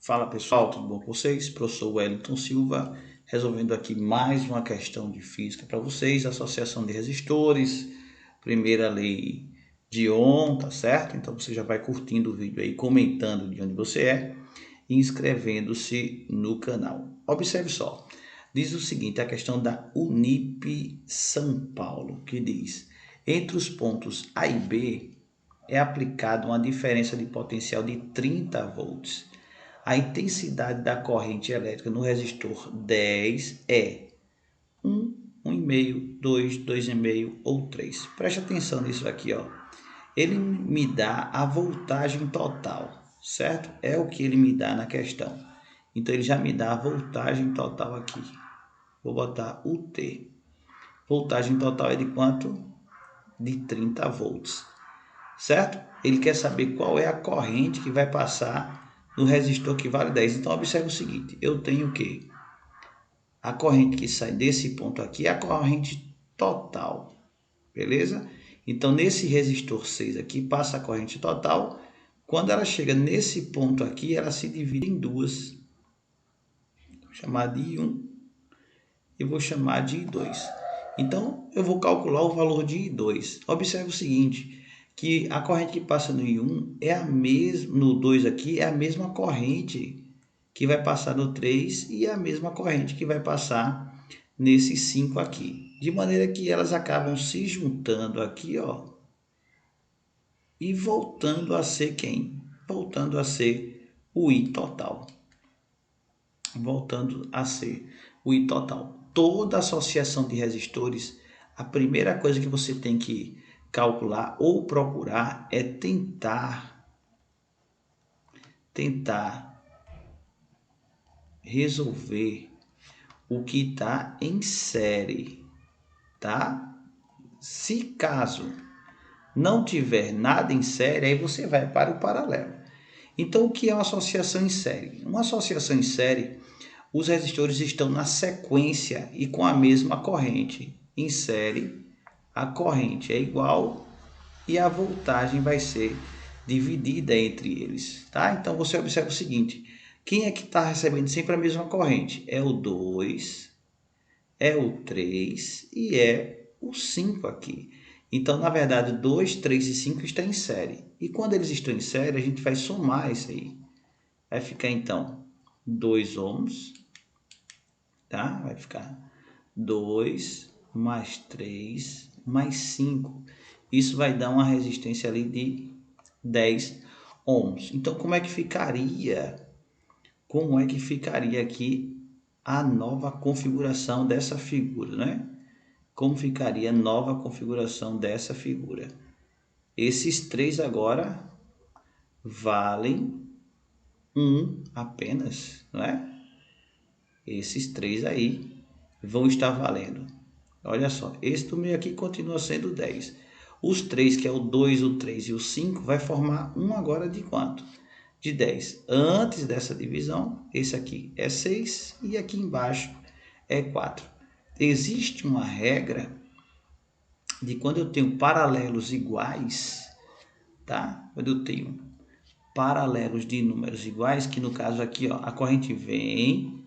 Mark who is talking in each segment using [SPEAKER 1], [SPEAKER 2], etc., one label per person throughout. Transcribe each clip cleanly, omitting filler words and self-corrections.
[SPEAKER 1] Fala pessoal, tudo bom com vocês? Professor Wellington Silva, resolvendo aqui mais uma questão de física para vocês, associação de resistores, primeira lei de Ohm, tá certo? Então você já vai curtindo o vídeo aí, comentando de onde você é e inscrevendo-se no canal. Observe só, diz o seguinte, a questão da Unip São Paulo, que diz, entre os pontos A e B é aplicada uma diferença de potencial de 30 volts. A intensidade da corrente elétrica no resistor 10 é 1, 1,5, 2, 2,5 ou 3. Preste atenção nisso aqui, ó. Ele me dá a voltagem total, certo? É o que ele me dá na questão. Então ele já me dá a voltagem total aqui. Vou botar UT. Voltagem total é de quanto? De 30 volts, certo? Ele quer saber qual é a corrente que vai passar no resistor que vale 10. Então observe o seguinte, eu tenho o quê? A corrente que sai desse ponto aqui é a corrente total, beleza? Então nesse resistor 6 aqui passa a corrente total. Quando ela chega nesse ponto aqui, ela se divide em duas. Vou chamar de I1 e vou chamar de I2. Então eu vou calcular o valor de I2. Observe o seguinte, que a corrente que passa no I1 é a mesma, no 2 aqui é a mesma corrente que vai passar no 3 e é a mesma corrente que vai passar nesse 5 aqui. De maneira que elas acabam se juntando aqui, ó, e voltando a ser quem? Voltando a ser o I total. Voltando a ser o I total. Toda associação de resistores, a primeira coisa que você tem que calcular ou procurar é tentar resolver o que está em série, tá? Se caso não tiver nada em série, aí você vai para o paralelo. Então, o que é uma associação em série? Uma associação em série, os resistores estão na sequência e com a mesma corrente. Em série, a corrente é igual e a voltagem vai ser dividida entre eles, tá? Então, você observa o seguinte, quem é que está recebendo sempre a mesma corrente? É o 2, é o 3 e é o 5 aqui. Então, na verdade, 2, 3 e 5 estão em série. E quando eles estão em série, a gente vai somar isso aí. Vai ficar, então, 2 ohms, tá? Vai ficar 2 mais 3 mais 5. Isso vai dar uma resistência ali de 10 ohms. Então, como é que ficaria? Como é que ficaria aqui a nova configuração dessa figura, né? Como ficaria a nova configuração dessa figura? Esses três agora valem 1 apenas, não é? Esses três aí vão estar valendo. Olha só, esse do meio aqui continua sendo 10. Os três, que é o 2, o 3 e o 5, vai formar um agora de quanto? De 10. Antes dessa divisão, esse aqui é 6 e aqui embaixo é 4. Existe uma regra de quando eu tenho paralelos iguais, tá? Quando eu tenho paralelos de números iguais, que no caso aqui, ó, a corrente vem,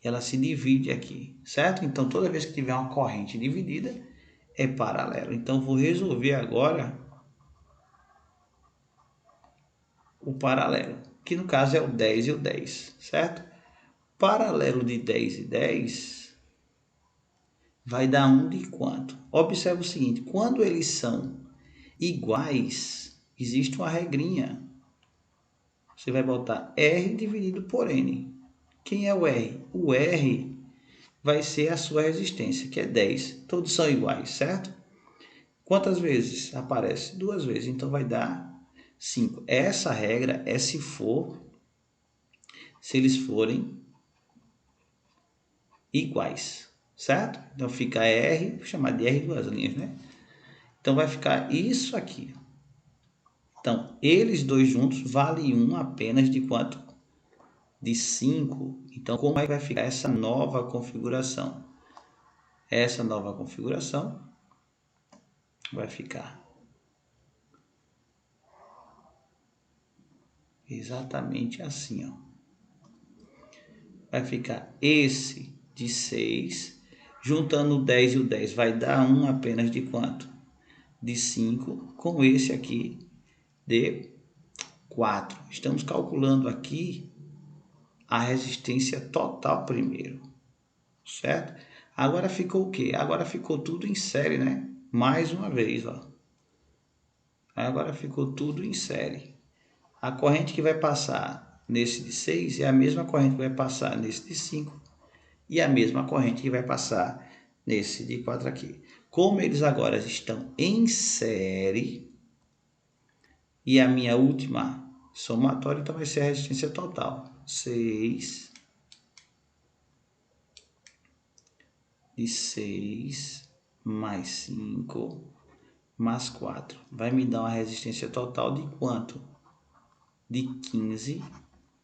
[SPEAKER 1] ela se divide aqui, certo? Então, toda vez que tiver uma corrente dividida, é paralelo. Então, vou resolver agora o paralelo, que no caso é o 10 e o 10, certo? Paralelo de 10 e 10 vai dar 1 de quanto? Observe o seguinte, quando eles são iguais, existe uma regrinha. Você vai botar R dividido por N. Quem é o R? O R vai ser a sua resistência, que é 10. Todos são iguais, certo? Quantas vezes aparece? 2 vezes, então vai dar 5. Essa regra é se eles forem iguais, certo? Então fica R, vou chamar de R duas linhas, né? Então vai ficar isso aqui. Então, eles dois juntos valem 1 apenas de quanto? De 5. Então, como é que vai ficar essa nova configuração? Essa nova configuração vai ficar exatamente assim, ó. vai ficar esse de 6, juntando o 10 e o 10 vai dar 1 apenas de quanto? De 5, com esse aqui de 4. Estamos calculando aqui a resistência total primeiro, certo? Agora ficou o quê? Agora ficou tudo em série, né? Mais uma vez, ó. Agora ficou tudo em série. A corrente que vai passar nesse de 6 é a mesma corrente que vai passar nesse de 5 e a mesma corrente que vai passar nesse de 4 aqui. Como eles agora estão em série e a minha última somatória, então vai ser a resistência total. 6 de 6 mais 5 mais 4. Vai me dar uma resistência total de quanto? De 15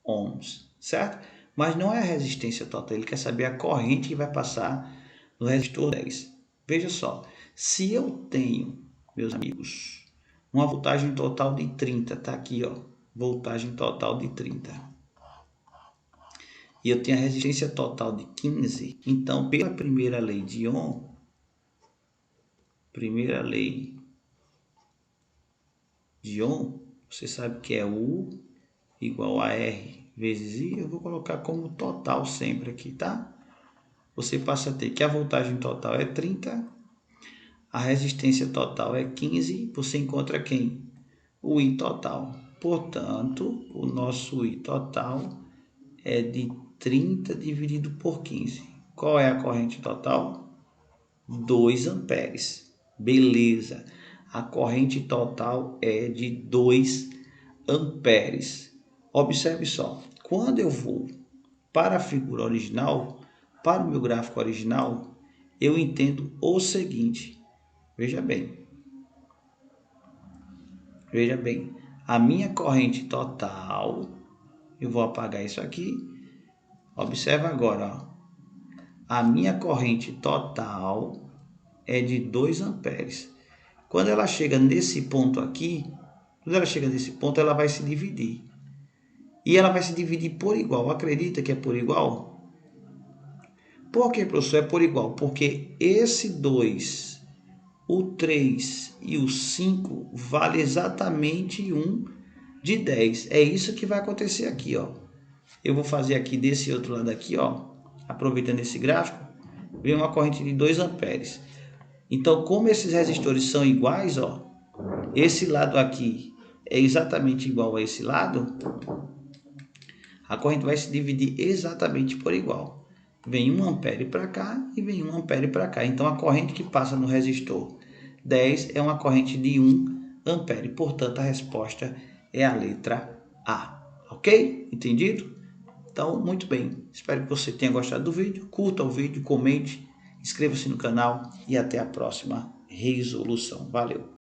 [SPEAKER 1] ohms, certo? Mas não é a resistência total, ele quer saber a corrente que vai passar no resistor 10. Veja só, se eu tenho, meus amigos, uma voltagem total de 30, tá aqui, ó, voltagem total de 30. E eu tenho a resistência total de 15, então pela primeira lei de Ohm, você sabe que é U igual a R vezes I, eu vou colocar como total sempre aqui, tá? Você passa a ter que a voltagem total é 30, a resistência total é 15, você encontra quem? O I total. Portanto, o nosso I total é de 30 dividido por 15. Qual é a corrente total? 2 amperes. Beleza. A corrente total é de 2 amperes. Observe só. Quando eu vou para a figura original, para o meu gráfico original, eu entendo o seguinte. Veja bem. Veja bem. A minha corrente total, eu vou apagar isso aqui. Observa agora, ó. A minha corrente total é de 2 amperes. Quando ela chega nesse ponto aqui, ela vai se dividir. E ela vai se dividir por igual. Acredita que é por igual? Por que, professor, é por igual? Porque esse 2, o 3 e o 5 vale exatamente 1 de 10. É isso que vai acontecer aqui, ó. Eu vou fazer aqui desse outro lado aqui, ó. Aproveitando esse gráfico, vem uma corrente de 2 amperes. Então, como esses resistores são iguais, ó, esse lado aqui é exatamente igual a esse lado, a corrente vai se dividir exatamente por igual. Vem 1 ampere para cá e vem 1 ampere para cá. Então, a corrente que passa no resistor 10 é uma corrente de 1 ampere. Portanto, a resposta é a letra A. Ok? Entendido? Então, muito bem. Espero que você tenha gostado do vídeo. Curta o vídeo, comente, inscreva-se no canal e até a próxima resolução. Valeu!